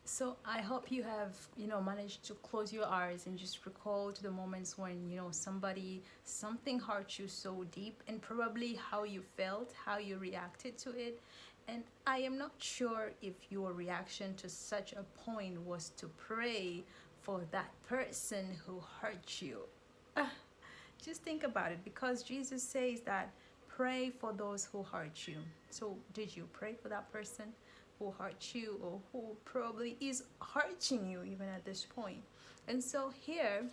So I hope you have, managed to close your eyes and just recall to the moments when, something hurt you so deep, and probably how you felt, how you reacted to it. And I am not sure if your reaction to such a point was to pray for that person who hurt you. Ah, just think about it, because Jesus says that pray for those who hurt you. So did you pray for that person who hurt you, or who probably is hurting you even at this point? And so here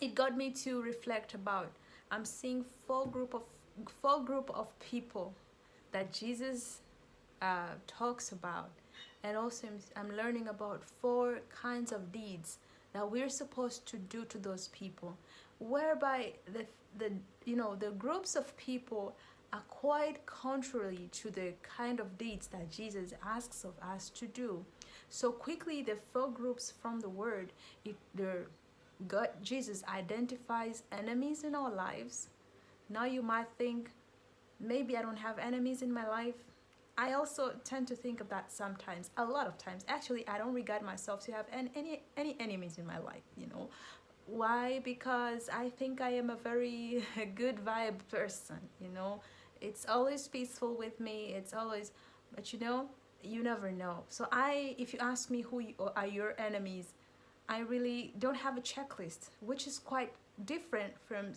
it got me to reflect about, I'm seeing four group of people that Jesus talks about. And also I'm learning about four kinds of deeds that we're supposed to do to those people, whereby the groups of people are quite contrary to the kind of deeds that Jesus asks of us to do. So quickly, the four groups from the word, God, Jesus identifies enemies in our lives. Now you might think, maybe I don't have enemies in my life. I also tend to think of that sometimes, a lot of times. Actually, I don't regard myself to have any enemies in my life. Why? Because I think I am a very good vibe person. It's always peaceful with me. It's always, but you never know. So if you ask me who are your enemies, I really don't have a checklist, which is quite different from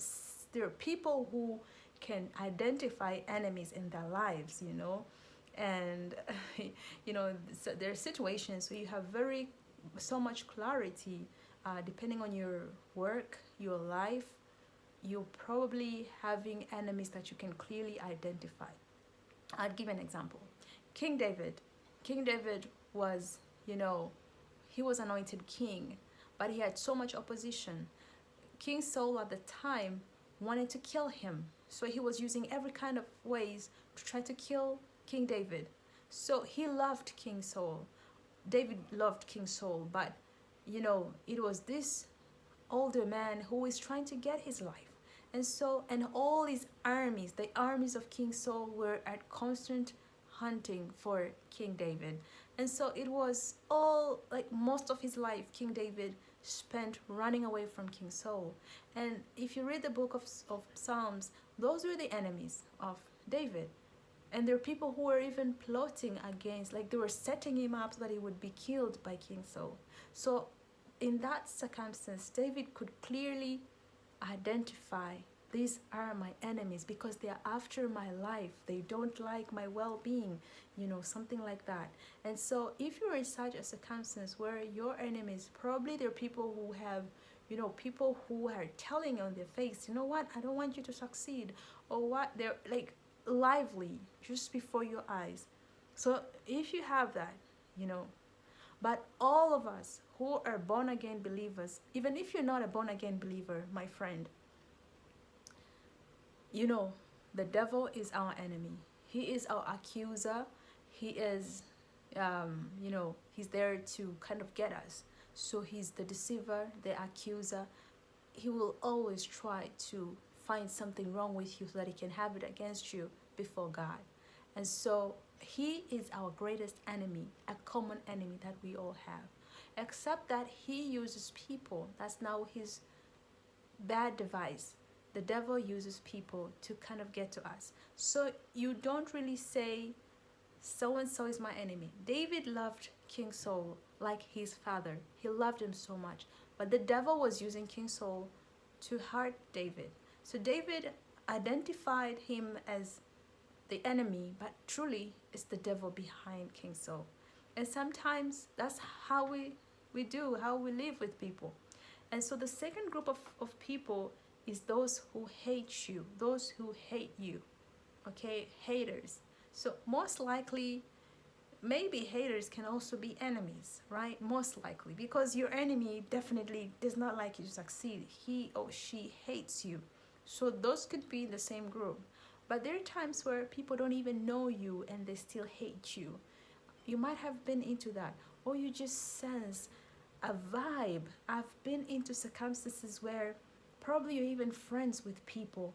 there are people who can identify enemies in their lives. And so there are situations where you have very so much clarity, depending on your work, your life. You're probably having enemies that you can clearly identify. I'll give an example. King David. King David was, he was anointed king, but he had so much opposition. King Saul at the time wanted to kill him, so he was using every kind of ways to try to kill King David. So he loved King Saul. David loved King Saul, but it was this older man who is trying to get his life. And all his armies, the armies of King Saul, were at constant hunting for King David. And so it was all, like, most of his life, King David spent running away from King Saul. And if you read the book of Psalms, those were the enemies of David. And there are people who were even plotting against, like, they were setting him up so that he would be killed by King Saul. So in that circumstance, David could clearly identify, these are my enemies because they are after my life. They don't like my well-being, something like that. And so if you're in such a circumstance where your enemies, probably they're people who have, people who are telling on their face, you know what, I don't want you to succeed, or what, they're like lively just before your eyes. So if you have that, you know, but all of us who are born again believers, even if you're not a born again believer, my friend, you know, the devil is our enemy. He is our accuser. He is, he's there to kind of get us. So he's the deceiver, the accuser. He will always try to find something wrong with you so that he can have it against you before God. And so he is our greatest enemy, a common enemy that we all have. Except that he uses people. That's now his bad device. The devil uses people to kind of get to us. So you don't really say, so and so is my enemy. David loved King Saul like his father. He loved him so much. But the devil was using King Saul to hurt David. So David identified him as the enemy, but truly it's the devil behind King Saul. And sometimes that's how how we live with people. And so the second group of people is those who hate you, those who hate you, okay, haters. So most likely, maybe haters can also be enemies, right? Most likely, because your enemy definitely does not like you to succeed. He or she hates you. So those could be the same group. But there are times where people don't even know you and they still hate you. You might have been into that, or you just sense a vibe. I've been into circumstances where probably you're even friends with people,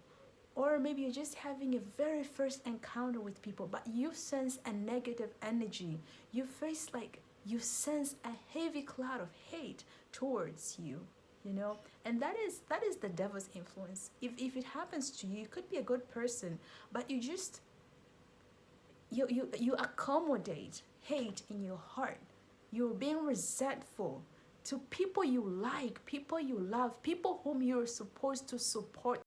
or maybe you're just having a very first encounter with people, but you sense a negative energy. You face like you sense a heavy cloud of hate towards you, you know. And that is the devil's influence. If it happens to you, you could be a good person, but you accommodate hate in your heart. You're being resentful to people you like, people you love, people whom you're supposed to support